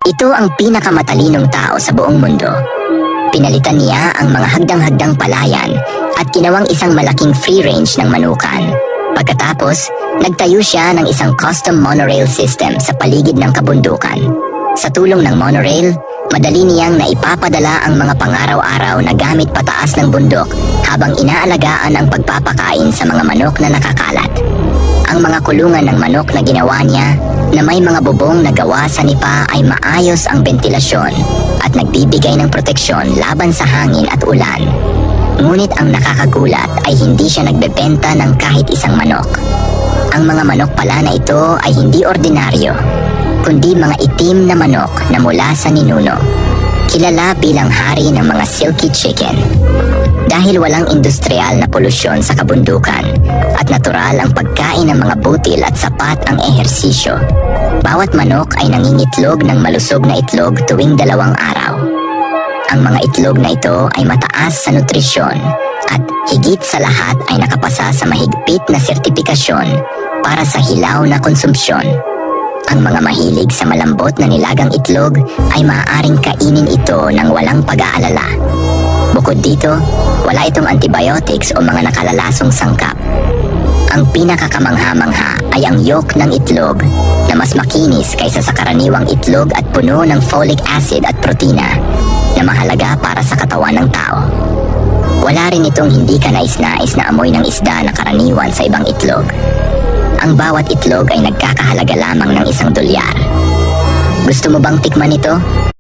Ito ang pinakamatalinong tao sa buong mundo. Pinalitan niya ang mga hagdang-hagdang palayan at ginawang isang malaking free range ng manukan. Pagkatapos, nagtayo siya ng isang custom monorail system sa paligid ng kabundukan. Sa tulong ng monorail, madali niyang naipapadala ang mga pangaraw-araw na gamit pataas ng bundok habang inaalagaan ang pagpapakain sa mga manok na nakakalat. Ang mga kulungan ng manok na ginawa niya na may mga bubong na gawa sa nipa ay maayos ang ventilasyon at nagbibigay ng proteksyon laban sa hangin at ulan. Ngunit ang nakakagulat ay hindi siya nagbebenta ng kahit isang manok. Ang mga manok pala na ito ay hindi ordinaryo, kundi mga itim na manok na mula sa ninuno. Kilala bilang hari ng mga silky chicken. Dahil walang industrial na polusyon sa kabundukan at natural ang pagkain ng mga butil at sapat ang ehersisyo, bawat manok ay nangingitlog ng malusog na itlog tuwing 2 araw. Ang mga itlog na ito ay mataas sa nutrisyon at higit sa lahat ay nakapasa sa mahigpit na sertipikasyon para sa hilaw na konsumpsyon. Ang mga mahilig sa malambot na nilagang itlog ay maaaring kainin ito ng walang pag-aalala. Bukod dito, wala itong antibiotics o mga nakalalasong sangkap. Ang pinakakamangha-mangha ay ang yolk ng itlog na mas makinis kaysa sa karaniwang itlog at puno ng folic acid at protina na mahalaga para sa katawan ng tao. Wala rin itong hindi kanais-nais na amoy ng isda na karaniwan sa ibang itlog. Ang bawat itlog ay nagkakahalaga lamang ng $1. Gusto mo bang tikman ito?